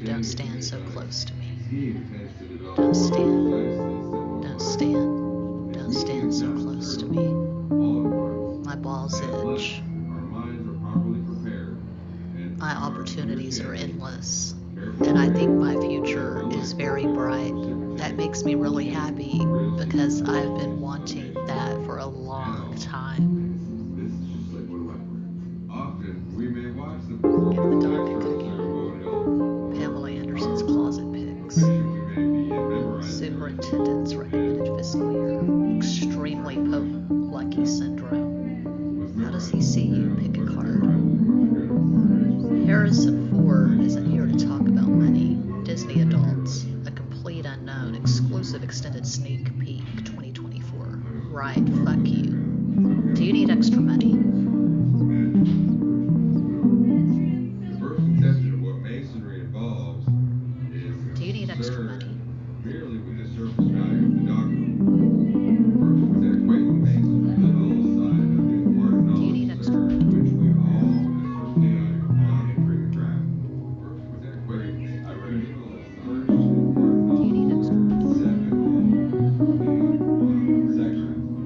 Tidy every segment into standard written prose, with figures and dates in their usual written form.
Don't stand so close to me. Don't stand. Don't stand. Don't stand so close to me. My balls itch. My opportunities are endless. And I think my future is very bright. That makes me really happy because I've been wanting that for a long time. Give the dog a cookie. Pamela Anderson's closet picks. Superintendent's recommended fiscal year. Extremely potent lucky syndrome. How does he see you? Pick a card. Harrison Ford isn't here to talk about money. Disney adults. A complete unknown. Exclusive extended sneak peek 2024. Right, fuck you. Do you need extra money? Do you need extra money? Merely with the surface value of the document. Versus that equation makes the little side of the important knowledge. Do you need extra money? Which we all associate on entering the draft. Versus with that equation, I read it all. Do you need extra money? 7 section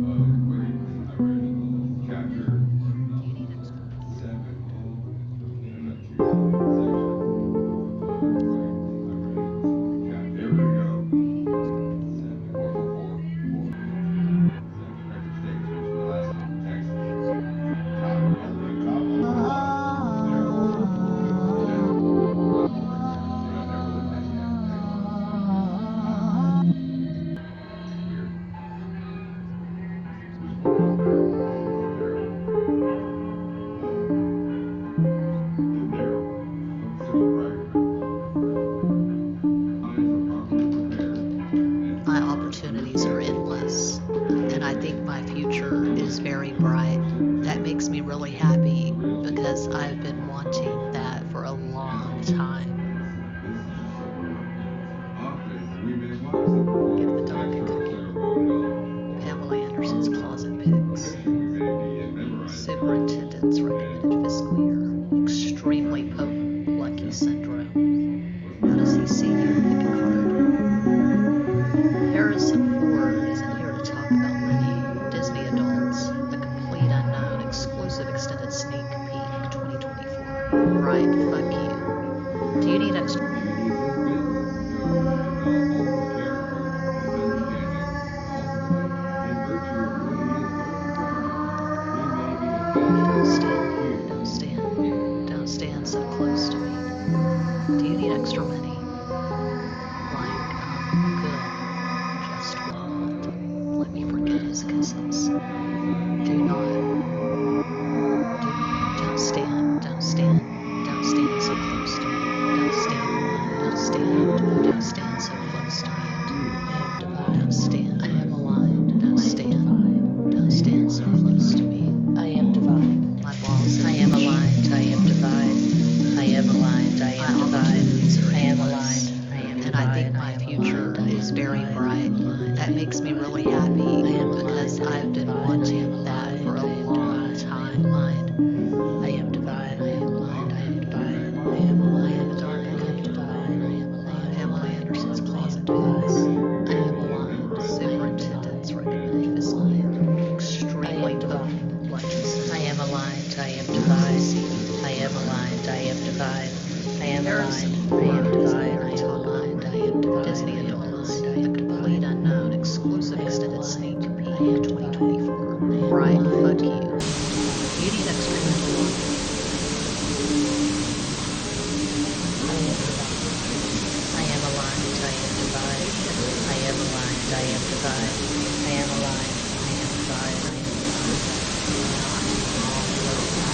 of equation. I read it all. Chapter. Do you need extra money? 7 My opportunities are endless, and I think my future is very bright. That makes me really happy because I've been wanting that for a long time. Give the dog a cookie. Pamela Anderson's closet picks. Superintendent's recommended fiscal year. Extremely potent lucky syndrome. How does he see you? Pick a card. Harrison Ford isn't here to talk about money. Disney adults. A complete unknown. Exclusive extended sneak peek 2024. Right, fuck you. Do you need extra? Don't stand so close to me. Do you need extra money? Like, good. Just wait. Let me forget his kisses. Do not. Don't stand so close to me. Don't stand so close to me. Don't stand. I am aligned. Don't stand so close to me. I am divine. My balls. I am aligned. I am divine. I am aligned. I am divine. I am aligned. I am divine. And I think my future is very bright. That makes me really happy because I've been wanting that for a long time. I am divine. I am aligned. I am divine. I am aligned. I am divine. I am aligned. Pamela Anderson's closet picks. I am aligned. Superintendent's recommended fiscal year. Extremely potent lucky. I am aligned. I am divine. I am aligned. I am divine. I am aligned. I am divine. I am aligned. I am divine. Disney adults. A complete unknown. Exclusive extended sneak peek 2024. Right, fuck you. You need extra money. I am aligned. I am divine. I am aligned. I am divine. I am aligned. I am divine. I am I am aligned.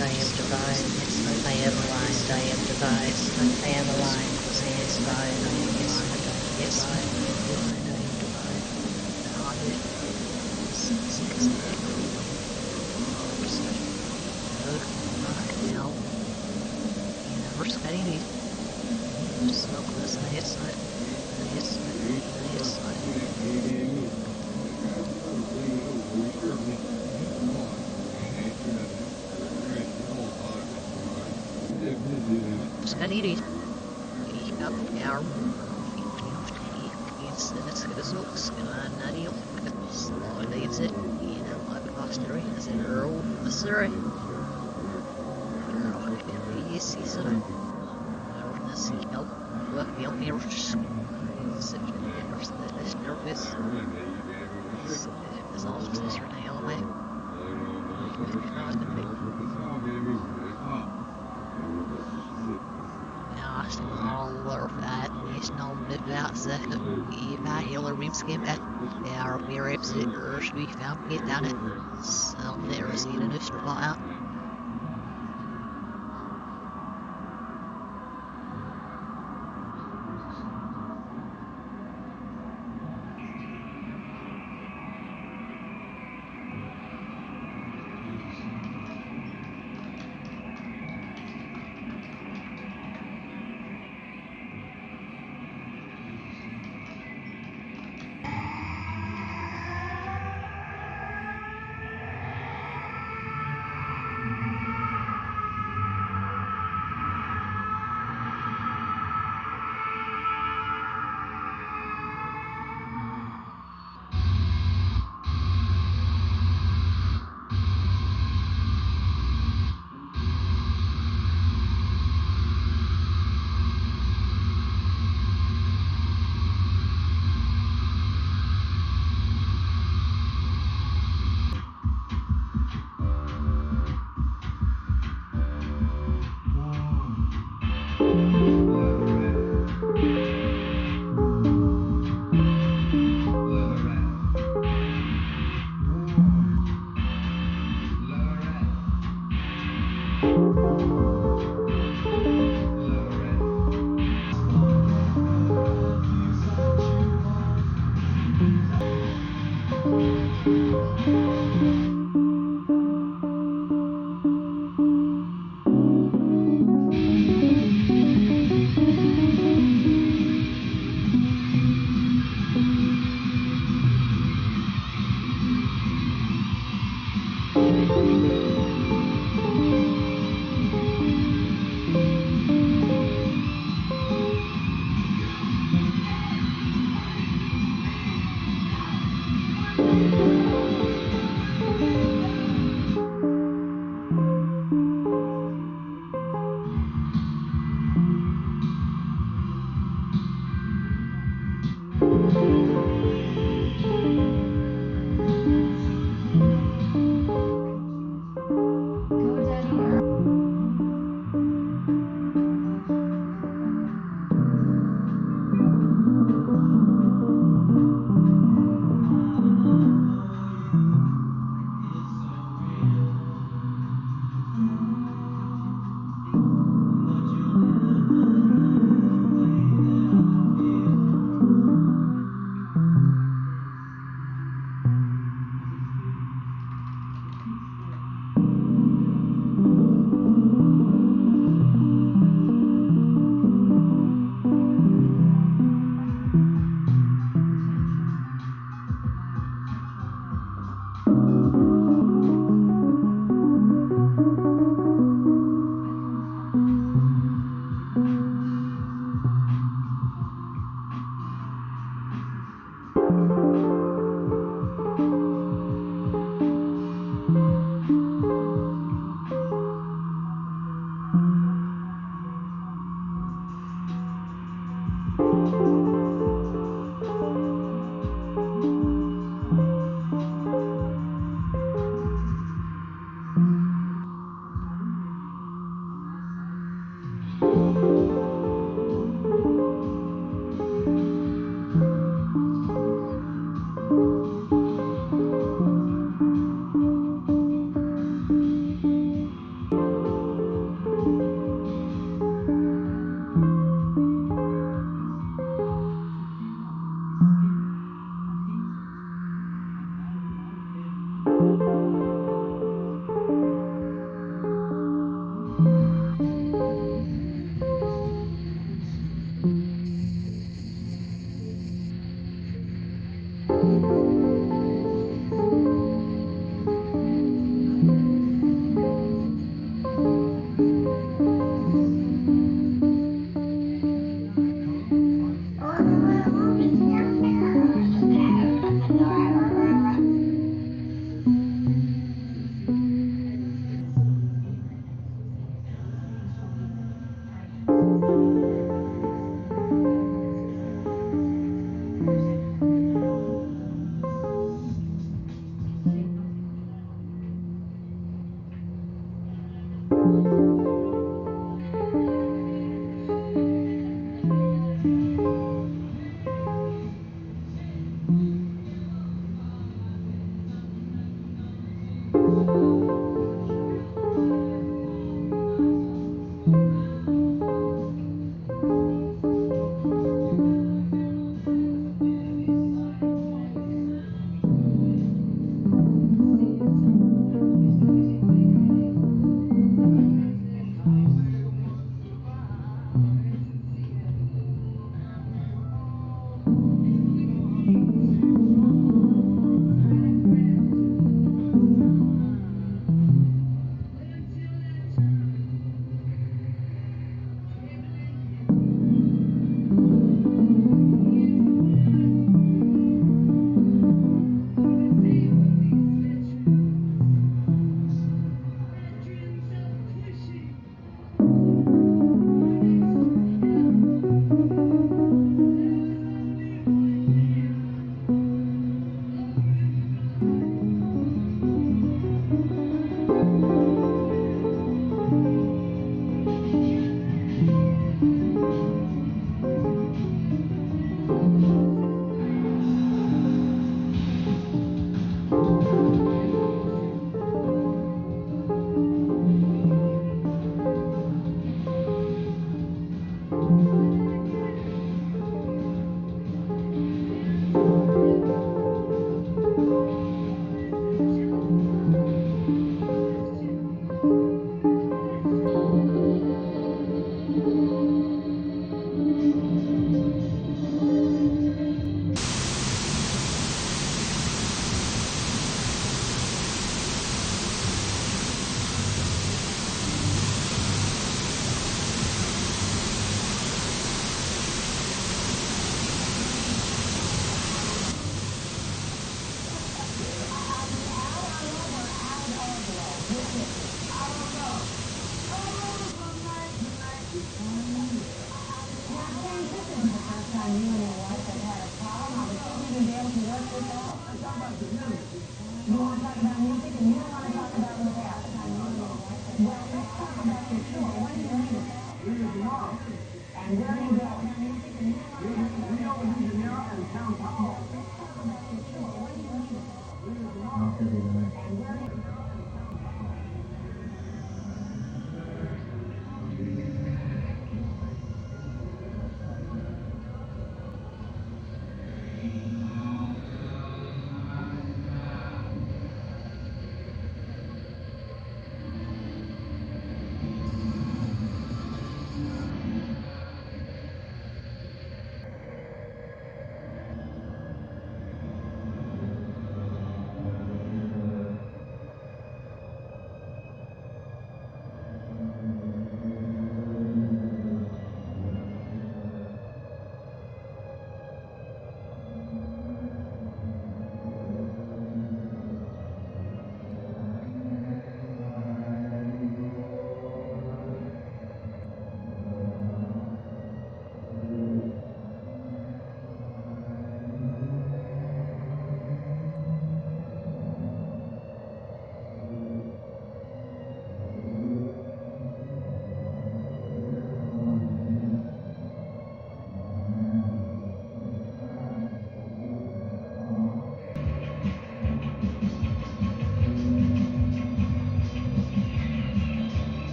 I am divine. I am aligned. I am divine. I am aligned. I am divine. I am aligned. Yes, I am aligned. I am divine. Skadini. So close, I hit side. I hit side. I hit side. Skadini. Ja, ja. So leaves it. My posterity is in rural Missouri. Yes, he's a help. Work me on your nervous. As all this anyway. Smaller fat is known about the Eva Hiller Rimskim at our Mirabs we found it down it. So there is in a strip out.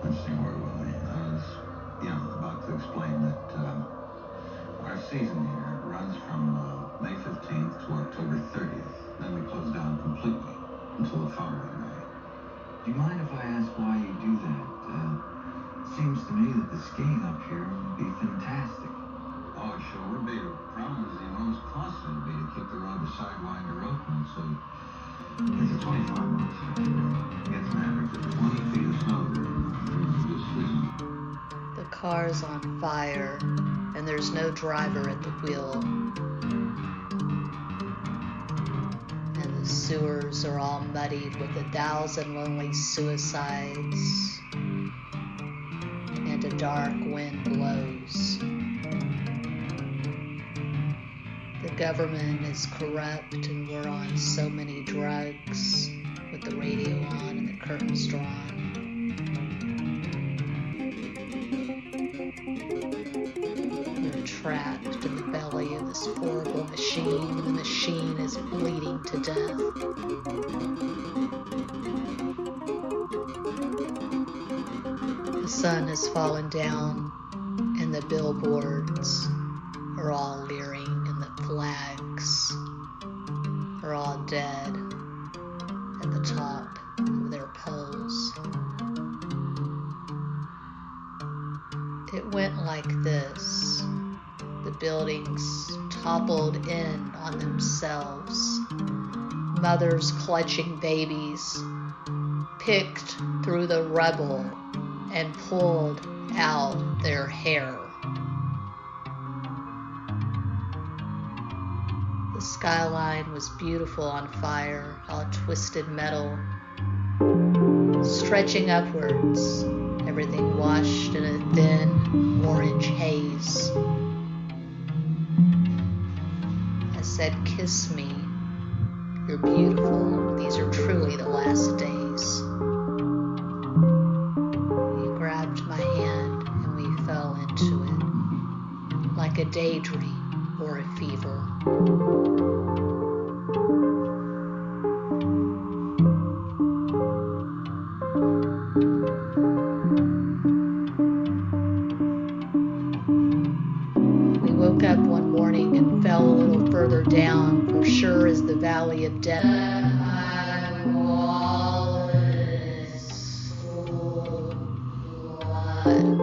Let's see, where were we? I was, about to explain that our season here runs from May 15th to October 30th. Then we close down completely until the following May. Do you mind if I ask why you do that? Seems to me that the skiing up here would be fantastic. Oh, it sure would be. The problem is the enormous cost it would be to keep the road to Sidewinder open. So it's a 25-mile stretch of road. Gets an average of 20 feet of snow during this season. The car's on fire, and there's no driver at the wheel. And the sewers are all muddied with 1,000 lonely suicides. And a dark wind blows. The government is corrupt and we're on so many drugs with the radio on and the curtains drawn. We're trapped in the belly of this horrible machine and the machine is bleeding to death. The sun has fallen down and the billboards are all leering and the flags are all dead at the top of their poles. It went like this. The buildings toppled in on themselves. Mothers clutching babies picked through the rubble and pulled out their hair. The skyline was beautiful on fire, all twisted metal, stretching upwards, everything washed in a thin orange haze. I said, "Kiss me, you're beautiful, these are truly the last days." He grabbed my hand and we fell into it, like a daydream or a fever. We woke up one morning and fell a little further down, for sure as the valley of death. My wallet is full of blood.